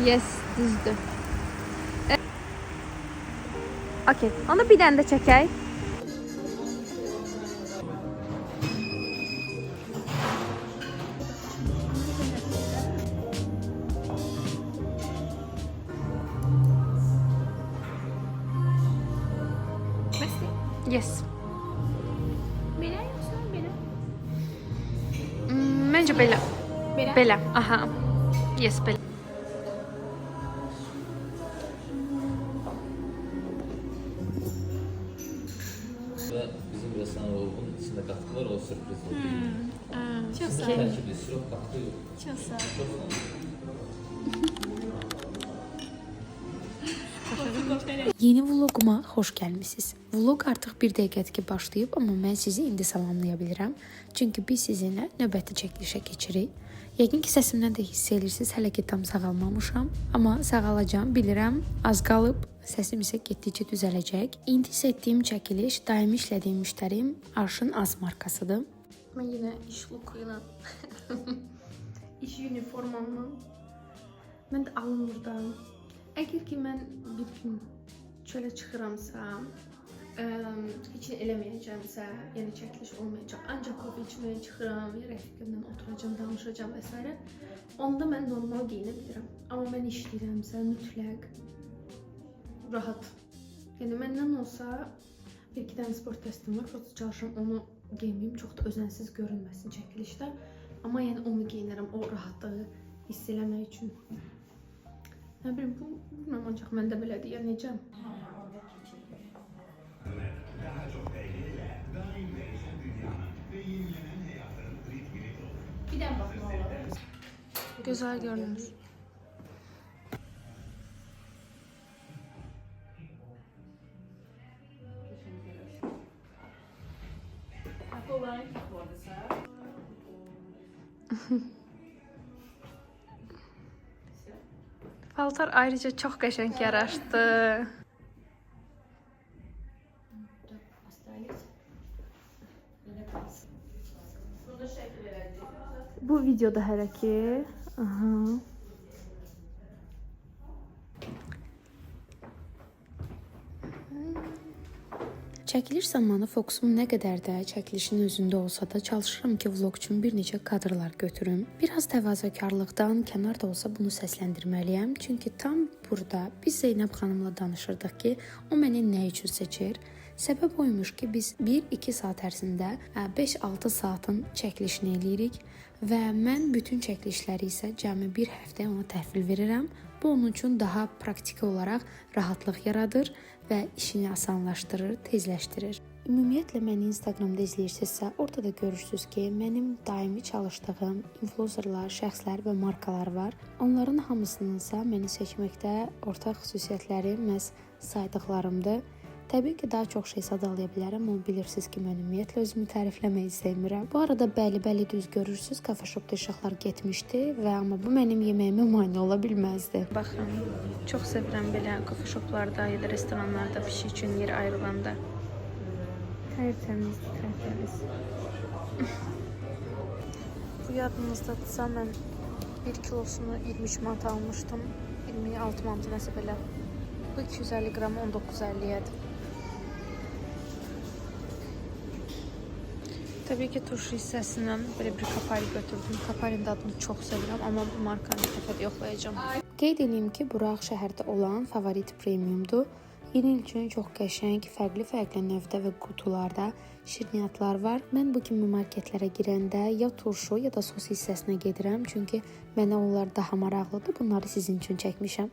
Yes, düzdür. Okey, onu bir dənə də çəkək. Yes. Belə yoxsa belə? Məncə belə. Belə? Belə, aha. Yes, belə. Ve bizim restoran olduğunun içinde katkı var, o sürpriz oldu. Çox sağ ol. Terkibli sirop katkı yok. Çox sağ ol. Çok sağ olun. Yeni vloguma xoş gəlmisiniz. Vlog artıq 1 dəqiqədir başlayıb, amma mən sizi indi salamlaya bilirəm. Çünki biz sizinlə növbəti çəkilişə keçirik. Yəqin ki, səsimdən də hiss edirsiniz, hələ ki tam sağalmamışam. Amma sağalacağım, bilirəm. Az qalıb, səsim isə getdikcə düzələcək. İndi isə etdiyim çəkiliş daimi işlədiyim müştərim Arşın Az markasıdır. Mən yenə iş lookuyla, iş uniformamla, mən də alınırdım. Əgər ki, mən bir gün çölə çıxıramsa, heç nə eləməyəcəmsə, yəni çəkiliş olmayacaq, ancaq kofe içməyə çıxıram, rəfiqimlə oturacam, danışacam və s. Onda mən normal geyinə bilirəm. Amma mən işləyirəmsə, mütləq rahat. Yəni məndən olsa, bir-iki dənə sport təslim var, prosto çalışıram onu geyinməyim, çox da özənsiz görünməsin çəkilişdə. Amma yəni onu geyinərəm, o rahatlığı hiss eləmək üçün. Nə bilim, bu bilməm, ancaq məndə belədir, ya necə? Bir dənə baxma olur. Gözəl görünür. Kolay. Paltar ayrıca çox qəşəng yaraşdı. Bu videoda hələ ki. Aha. Çəkiliş zamanı fokusum nə qədər də çəkilişin özündə olsa da çalışıram ki, vlog üçün bir neçə kadrlar götürüm. Biraz təvazökarlıqdan kənar da olsa bunu səsləndirməliyəm. Çünki tam burada biz Zeynəb xanımla danışırdıq ki, o məni nə üçün seçir? Səbəb oymuş ki, biz 1-2 saat ərzində 5-6 saatın çəkilişini eləyirik və mən bütün çəkilişləri isə cəmi bir həftə ona təhvil verirəm. Bu onun üçün daha praktiki olaraq rahatlıq yaradır və işini asanlaşdırır, tezləşdirir. Ümumiyyətlə məni Instagramda izləyirsinizsə, orada da görürsüz ki, mənim daimi çalışdığım influencerlar, şəxslər və markalar var. Onların hamısınınsa məni seçməkdə ortaq xüsusiyyətləri məhz saydıqlarımdır. Təbii ki, daha çox şey sadalaya bilərəm, amma bilirsiniz ki, mən ümumiyyətlə özümü tərifləmək istəmirəm. Bu arada bəli düz görürsüz, kafe shopda işıqlar getmişdi və amma bu mənim yeməyimə mane ola bilməzdi. Baxın, çox sevirəm belə kafe shoplarda ya da restoranlarda pişik üçün yer ayrılanda. Tərtəmizdir, tərtəmiz. Bu yadınızdadırsa, mən 1 kilosunu 23 manat almışdım. 26 manat nəsə belə. Bu 250 qramı 19.50-yədir. Təbii ki, turşu hissəsindən belə bir kapari götürdüm. Kaparinin dadını çox sevirəm, amma bu markanı ilk dəfə də yoxlayacağım. Qeyd edeyim ki, Buraq şəhərdə olan favorit premiumdur. Yeni il üçün çox qəşəng, fərqli növdə və qutularda şirniyyatlar var. Mən bu kimi marketlərə girəndə ya turşu ya da sos hissəsinə gedirəm, çünki mənə onlar daha maraqlıdır. Bunları sizin üçün çəkmişəm.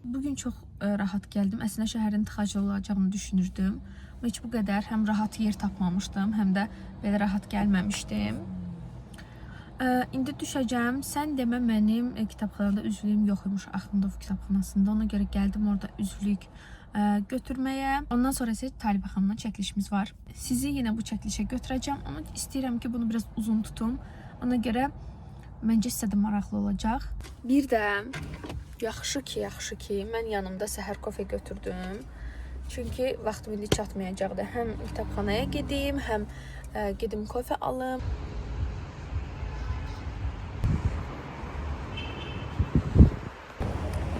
Bugün çox rahat gəldim. Əslində şəhərin tıxacı olacağını düşünürdüm. Heç bu qədər həm rahat yer tapmamışdım, həm də belə rahat gəlməmişdim. İndi düşəcəm. Sən demə, mənim kitabxanada üzvlüyüm yox imiş Axundov kitabxanasında. Ona görə gəldim orada üzvlük götürməyə. Ondan sonra isə Talibə xanımla çəkilişimiz var. Sizi yenə bu çəkilişə götürəcəm. Amma istəyirəm ki, bunu biraz uzun tutum. Ona görə məncə sizə də maraqlı olacaq. Bir də yaxşı ki, mən yanımda səhər kofe götürdüm Çünki vaxtım indi çatmayacaqdı. Həm kitabxanaya gedim, həm gedim kofe alım.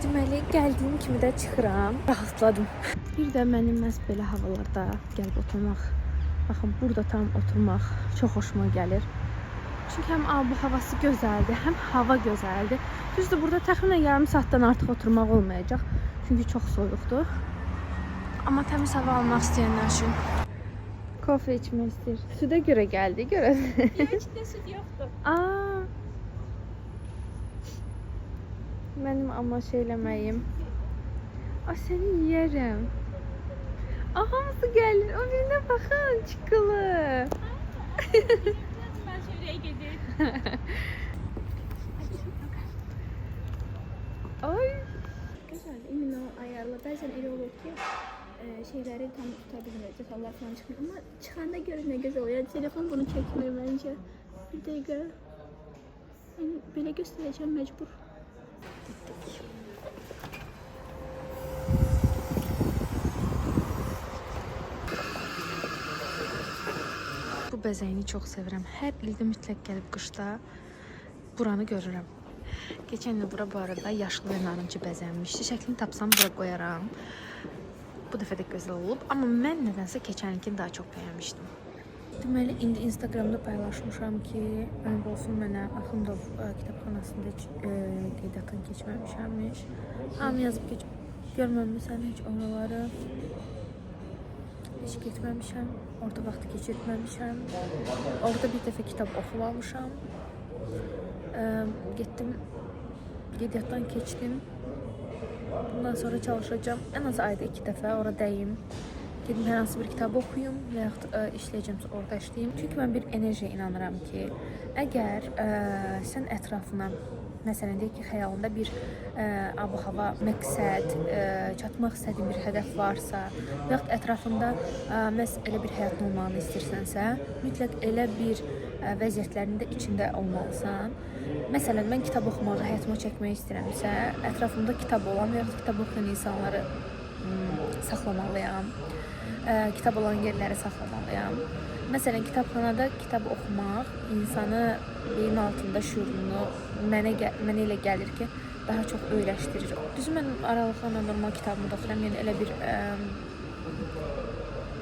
Deməli, gəldiyim kimi də çıxıram. Rahatladım. Bir də mənim məhz belə havalarda gəlib oturmaq, baxın, burada tam oturmaq çox xoşuma gəlir. Çünki həm bu havası gözəldir, həm hava gözəldir. Düzdür, burada təxminən yarım saatdan artıq oturmaq olmayacaq. Çünki çox soyuqdur. Amma təmiz hava almaq istəyənlər üçün kofe içmək istəyir. Südə görə gəldi, görəsən. İçində süt yoxdur. Mənim amma şey eləməyim. Səni yeyərəm. Hamısı gəlir. O birinə baxın, çıqqılı. Ben şuraya gedir. Ay. Güzel, emin ol ayarla. Bəzən elə olur ki, şeyləri tam tuta bilmir, detallar falan çıxmır. Amma çıxanda görün nə gözəl olur. Telefon bunu çəkmir məncə. Bir dəqiqə. Belə göstərəcəm məcbur. Bu bəzəyini çox sevirəm. Hər ildə mütləq gəlib qışda buranı görürəm. Keçən il bura bu arada yaşlı və narıncı bəzənmişdi. Şəklini tapsam bura qoyaram. Bu dəfə də gözəl olub. Amma mən nədənsə keçən ilkini daha çox bəyənmişdim. Deməli, indi Instagramda paylaşmışam ki, olsun mənə Axundov kitabxanasında qeydiyyatdan keçməmişəmmiş. Hamı yazıb görməmişəm heç oraları. Heç getməmişəm. Orada vaxt keçirtməmişəm. Orada bir dəfə kitab oxumamışam. Getdim, qeydiyyatdan keçdim. Bundan sonra çalışacağım. Ən az ayda 2 dəfə ora dəyim. Gedim hər hansı bir kitabı oxuyum və yaxud işləyəcəmsə orada işləyim. Çünki mən bir enerjiyə inanıram ki, əgər sən ətrafına, məsələn deyək ki, xəyalında bir ab-hava, məqsəd, çatmaq istədiyin bir hədəf varsa və yaxud ətrafında məhz elə bir həyatın olmağını istəyirsənsə, mütləq elə bir vəziyyətlərin də içində olmalısan. Məsələn, mən kitab oxumağı həyatıma çəkmək istəyirəmsə, ətrafımda kitab olan və yaxud kitab oxuyan insanları saxlamalıyam. Kitab olan yerləri saxlamalıyam. Məsələn, kitabxanada kitab oxumaq insanı beyin altında şüurunu mənə elə gəlir ki, daha çox öyrəşdirir. Düzü mən aralıqlarla normal kitabımı da oxuyuram. Yəni elə bir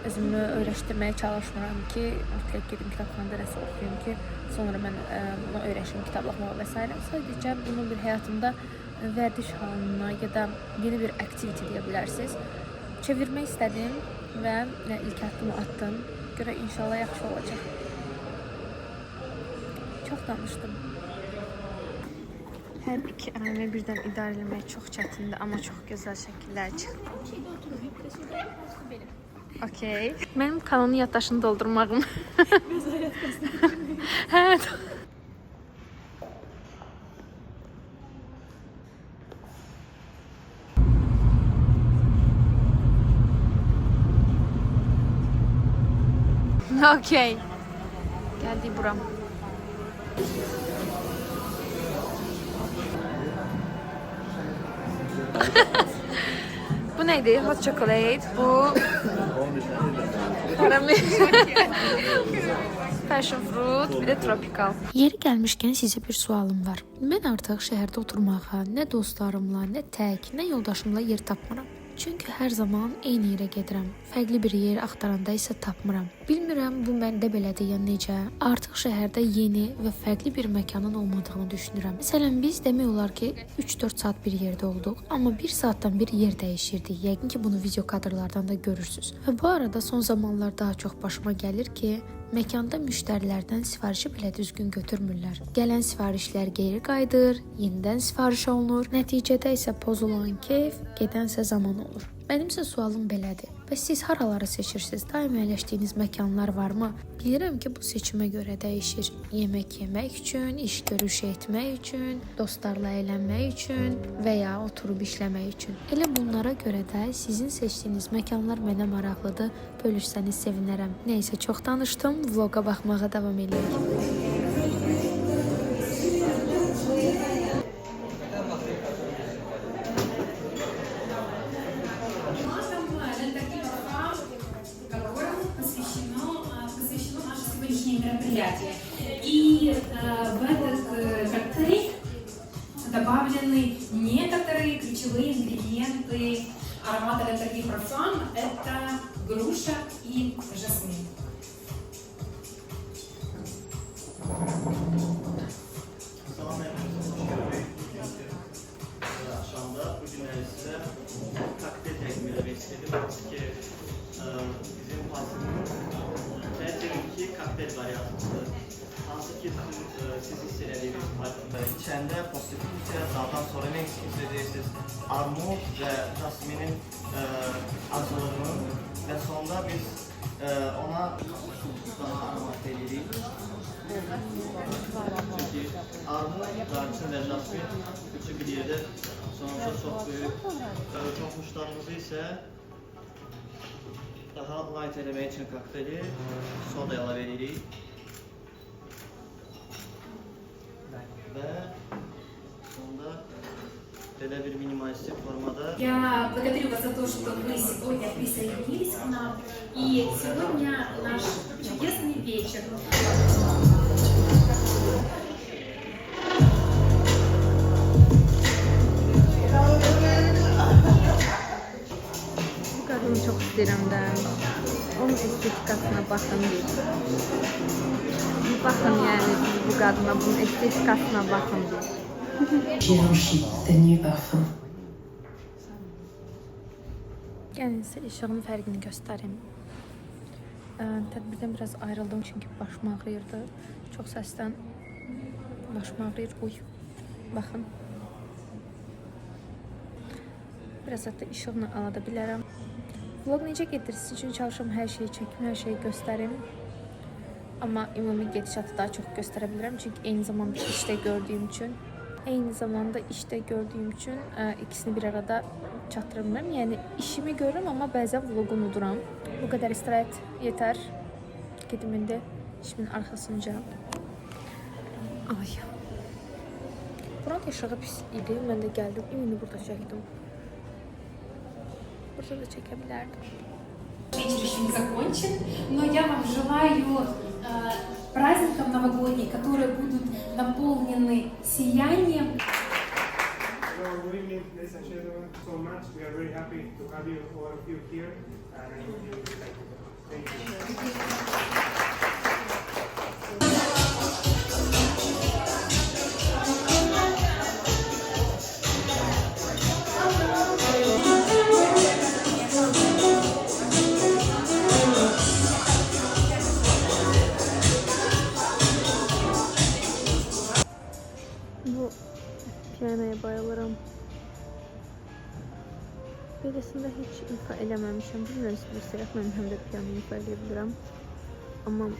özümü öyrəşdirməyə çalışmıram ki, mütləq gedim kitabxanada nəsə oxuyum ki, sonra mən bunu öyrəşim, kitab oxumaq və s. Sadəcə bunu bir həyatımda vərdiş halına ya da yeni bir aktivite deyə bilərsiniz. Çevirmək istədim və ilk addımı atdım. Görə inşallah yaxşı olacaq. Çox danışdım. Hər iki əlimi birdən idarə etmək çox çətindir, amma çox gözəl şəkillər çıxdı. Şeydə oturup yükləsində aslı benim. Okey. Mənim kanalın yaddaşını doldurmağım. Vəzarət qəsdən. Hə. Okey. Geldi buram. Bu neydi? Hot chocolate. Bu karamel. Passion fruit, bir de tropical. Yeri gəlmişkən sizə bir sualım var. Mən artıq şəhərdə oturmağa nə dostlarımla, nə tək, nə yoldaşımla yer tapmıram. Çünki hər zaman eyni yerə gedirəm. Fərqli bir yer axtaranda isə tapmıram. Bilmirəm bu məndə belədir ya necə. Artıq şəhərdə yeni və fərqli bir məkanın olmadığını düşünürəm. Məsələn, biz demək olar ki 3-4 saat bir yerdə olduq, amma 1 saatdan bir yer dəyişirdik. Yəqin ki bunu video kadrlardan da görürsüz. Və bu arada son zamanlar daha çox başıma gəlir ki, məkanda müştərilərdən sifarişi belə düzgün götürmürlər. Gələn sifarişlər geri qayıdır, yenidən sifariş olunur. Nəticədə isə pozulan keyf, gedənsə zaman olur. Mənimsə sualım belədir. Bəs siz haraları seçirsiniz? Daim əyləşdiyiniz məkanlar varmı? Bilirəm ki, bu seçimə görə dəyişir. Yemək yemək üçün, iş görüşü etmək üçün, dostlarla əylənmək üçün və ya oturub işləmək üçün. Elə bunlara görə də sizin seçdiyiniz məkanlar mənə maraqlıdır. Bölüşsəniz sevinərəm. Nəysə, çox danışdım. Vloqa baxmağa davam edək. мероприятие. И в этот коктейль добавлены некоторые ключевые ингредиенты аромата Le Tapis Parfum. Это груша и жасмин. Akşamda bugünləri sizə kokteyl təqdim etmək istedim. Ki bizim pasımın təbii kokteyl variantıdır. Hansı ki siz hiss elədiyiniz parfümdə içəndə positivliklə zaten sonra nə hiss edirsiniz? Armud və jasminin acılığının və sonda biz ona daha aromat edirik. Çünki armud, darçın və jasmin üçü bir yerdə sonuçta çox böyük. Toxuşlarımızı isə daha light eləmək üçün kokteyli soda əlavə edirik. Və sonda belə bir minimalistik formada. Я благодарю вас за то, что вы сегодня присоединились к нам. И сегодня наш чудесный вечер. Bu qadını çox istəyirəm də. Onun estetikasına baxın bir. Baxın yəni bu qadına, bunun estetikasına baxın bir. Givenchy, the new parfum. Gəlin sizə işığın fərqini göstərim. Tədbirdən biraz ayrıldım çünki başım ağrıyırdı. Çox səsdən başım ağrıyır. Uy, baxın. Biraz hətta işığını alada bilərəm. Vlog necə gedir? Sizin üçün çalışıram hər şeyi çəkim, hər şeyi göstərim. Amma ümumi gedişatı daha çox göstərə bilirəm çünki eyni zamanda işdə gördüyüm üçün. İkisini bir arada çatdıra bilmirəm. Yəni işimi görürəm, amma bəzən vlogu unuduram. Bu qədər istirahət yetər. Gedim indi işimin arxasınca. Ay. Buranın işığı pis idi. Mən də gəldim. İmini burada çəkdim. Burada da çəkə bilərdim. Вечер еще не закончен, но я вам желаю праздников новогодних, которые будут наполнены сиянием. Good evening, ladies and gentlemen. So much. We are very happy to have you, all of you here, and thank you. Bu piyanoya bayılırım. Beləsində heç ifa eləməmişəm. Bilmirəm, istəyirəm mən həm də piyanoyu ifa eləyə bilirəm. Amma bu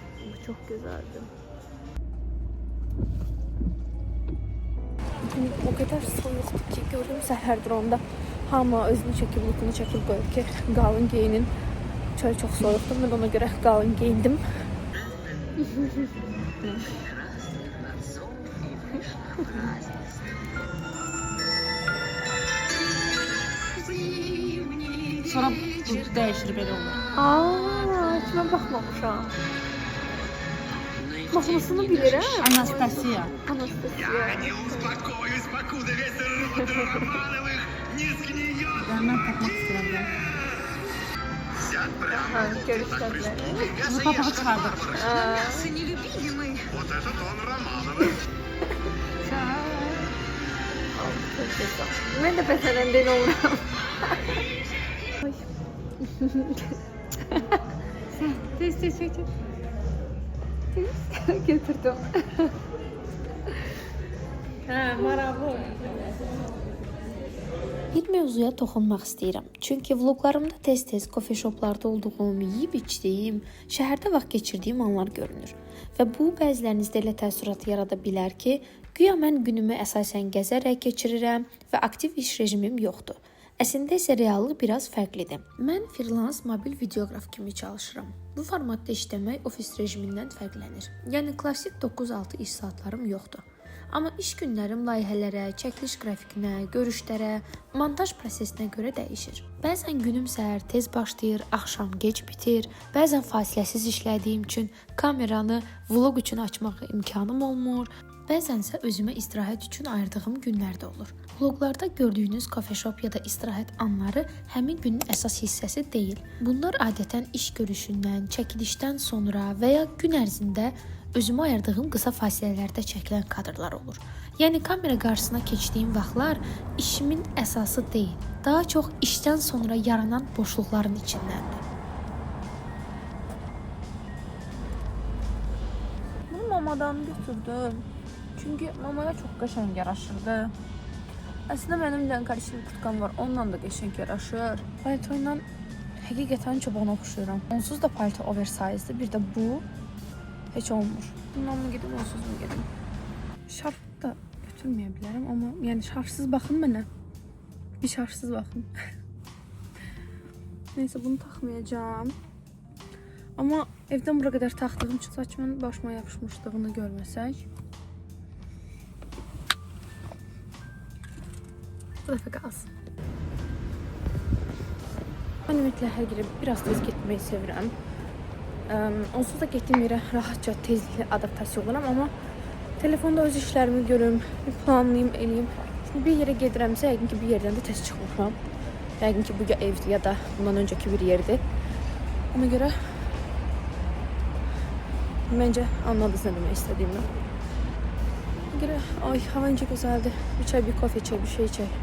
çox gözəldir. O qədər soyuqdur ki, gördüm səhərdir onda. Hamı özünü çəkib, lukunu çəkib qoyub ki, qalın geyinin. Çöl çox soyuqdur. Mən ona görə qalın geyindim. Sonra bu dəyişir belə olur. Heç mən baxmamışam. Mahnısını bilirəm. Anastasiya. Anastasiya. Mən tapmaq istəyirəm. Görüşlərlə. Bunu papağı çıxardır. Mən də məsələn belə oluram. Tez çək. Götürdüm. Maraqlı. Bir mövzuya toxunmaq istəyirəm. Çünki vloqlarımda tez-tez kofe shoplarda olduğum, yeyib içdiyim, şəhərdə vaxt keçirdiyim anlar görünür. Və bu bəzilərinizdə elə təəssürat yarada bilər ki, güya mən günümü əsasən gəzərək keçirirəm və aktiv iş rejimim yoxdur. Əslində isə reallıq biraz fərqlidir. Mən freelance mobil videoqraf kimi çalışıram. Bu formatda işləmək ofis rejimindən fərqlənir. Yəni klassik 9-6 iş saatlarım yoxdur. Amma iş günlərim layihələrə, çəkiliş qrafikinə, görüşlərə, montaj prosesinə görə dəyişir. Bəzən günüm səhər tez başlayır, axşam gec bitir. Bəzən fasiləsiz işlədiyim üçün kameranı vlog üçün açmağa imkanım olmur. Bəzənsə özümə istirahət üçün ayırdığım günlər də olur. Vloqlarda gördüyünüz kafe shop ya da istirahət anları həmin günün əsas hissəsi deyil. Bunlar adətən iş görüşündən, çəkilişdən sonra və ya gün ərzində özümə ayırdığım qısa fasilələrdə çəkilən kadrlar olur. Yəni kamera qarşısına keçdiyim vaxtlar işimin əsası deyil. Daha çox işdən sonra yaranan boşluqların içindəndir. Bunu mamadan götürdüm. Çünki mamaya çox qəşəng yaraşırdı. Əslində mənim Lankarişli kurtkam var, onunla da qəşəng yaraşır. Palto ilə həqiqətən çobana oxşuyuram. Onsuz da palto oversize'dir, bir də bu heç olmur. Bundan mı gedim, onsuz mu gedim? Şarf da götürməyə bilərəm, amma yəni şarfsız baxın mənə. Bir şarfsız baxın. Neyse, bunu taxmayacağım. Amma evdən bura qədər taxdığım üçün saçımın başıma yapışmışlığını görməsək. Bu dəfə qalsın. Mən ümumiyyətlə hər yerə biraz tez getməyi sevirəm. Onsuz da getdiyim yerə rahatca, tezliklə adaptasiya oluram, amma telefonda öz işlərimi görüm, planlayım, eləyim. Şimdi bir yerə gedirəmsə, yəqin ki, bir yerdən də tez çıxmışam. Yəqin ki, bu ya evdir, ya da bundan öncəki bir yerdir. Ona görə məncə anladınız nə demək istədiyimlə. Ona görə, ay, hava necə gözəldir. Bir çay, bir kofe içək, bir şey içək.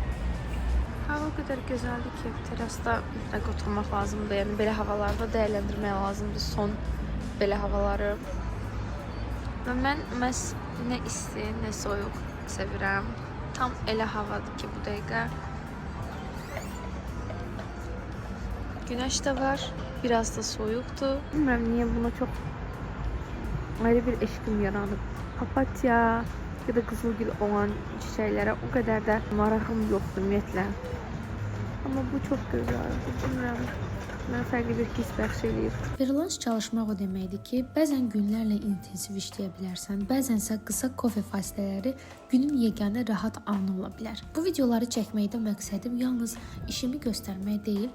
Hava o qədər gözəldir ki, terasda mütləq oturmaq lazımdır. Yəni belə havalarda dəyərləndirmək lazımdır son belə havaları. Və mən məhz nə isti, nə soyuq sevirəm. Tam elə havadır ki, bu dəqiqə. Günəş də var, biraz da soyuqdur. Bilmirəm niyə buna çox ayrı bir eşqim yaranıb. Papatya ya da qızılgül olan çiçəklərə o qədər də marağım yoxdur ümumiyyətlə. Amma bu çox gözəldir. Bilmirəm, mənə fərqli bir his bəxş eləyir. Freelance çalışmaq o deməkdir ki, bəzən günlərlə intensiv işləyə bilərsən, bəzənsə qısa kofe fasilələri günün yeganə rahat anı ola bilər. Bu videoları çəkməkdə məqsədim yalnız işimi göstərmək deyil,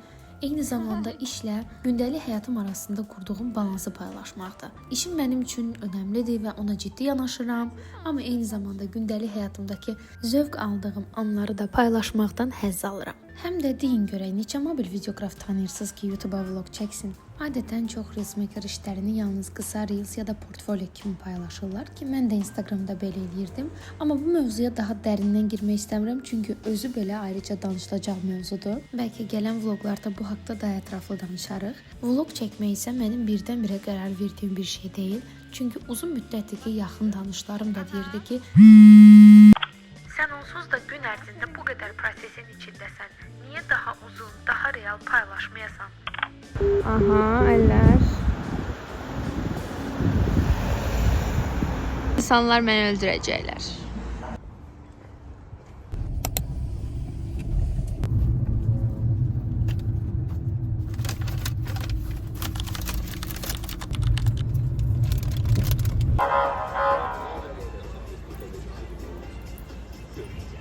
eyni zamanda işlə gündəlik həyatım arasında qurduğum balansı paylaşmaqdır. İşim mənim üçün önəmlidir və ona ciddi yanaşıram, amma eyni zamanda gündəlik həyatımdakı zövq aldığım anları da paylaşmaqdan həzz alıram. Həm də deyin görək, neçə mobil videoqraf tanıyırsınız ki, YouTube-a vlog çəksin? Adətən çox reelsmaker işlərini yalnız qısa reels ya da portfolio kimi paylaşırlar ki, mən də Instagramda belə eləyirdim. Amma bu mövzuya daha dərindən girmək istəmirəm, çünki özü belə ayrıca danışılacaq mövzudur. Bəlkə gələn vloqlarda bu haqda daha ətraflı danışarıq. Vlog çəkmək isə mənim birdən-birə qərar verdiyim bir şey deyil. Çünki uzun müddətdir ki, yaxın tanışlarım da deyirdi ki, sən onsuz da gün ərzində bu qədər prosesin içindəsən. Niyə daha uzun, daha real paylaşmayasan? Aha, əllər. İnsanlar məni öldürəcəklər.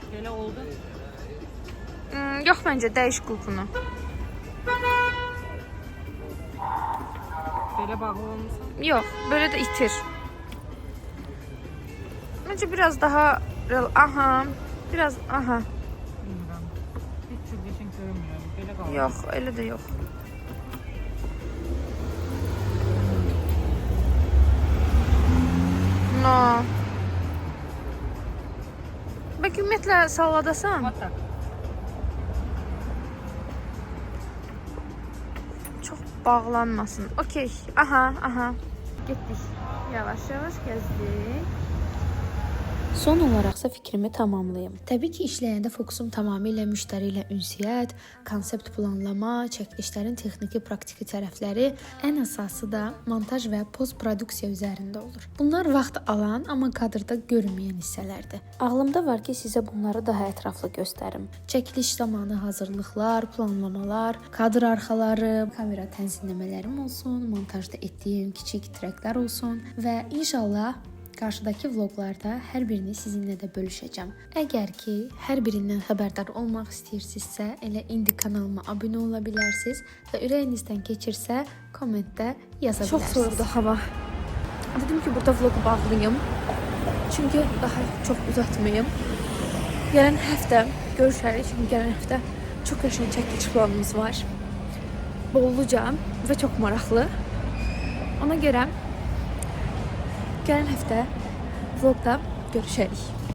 Belə oldu. Yox, məncə dəyiş qulpunu. Belə bağlı olmuşsan. Yox, belə də itir. Məncə biraz daha aha, biraz aha. Bilmirəm. Heç cür qəşəng görünmür. Belə qalır. Yox, elə də yox. No. Bəlkə ümumiyyətlə salladasan. Batak. Çox bağlanmasın. Okey. Aha, aha. Getdik. Yavaş-yavaş gəzdik. Son olaraqsa fikrimi tamamlayım. Təbii ki, işləyəndə fokusum tamamilə müştəri ilə ünsiyyət, konsept planlama, çəkilişlərin texniki, praktiki tərəfləri, ən əsası da montaj və post-produksiya üzərində olur. Bunlar vaxt alan, amma kadrda görünməyən hissələrdir. Ağlımda var ki, sizə bunları daha ətraflı göstərim. Çəkiliş zamanı hazırlıqlar, planlamalar, kadr arxaları, kamera tənzimləmələrim olsun, montajda etdiyim kiçik treklər olsun və inşallah Qarşıdakı vloqlarda hər birini sizinlə də bölüşəcəm. Əgər ki, hər birindən xəbərdar olmaq istəyirsinizsə, elə indi kanalıma abunə ola bilərsiniz və ürəyinizdən keçirsə, kommentdə yaza bilərsiniz. Çox soyuqdu hava. Dedim ki, burada vlogu bağlayayım. Çünki daha çox uzatmayım. Gələn həftə görüşərik. Çünki gələn həftə çox qəşəng çəkiliş planımız var. Bolluca və çox maraqlı. Ona görə gələn həftə vlogda görüşərik.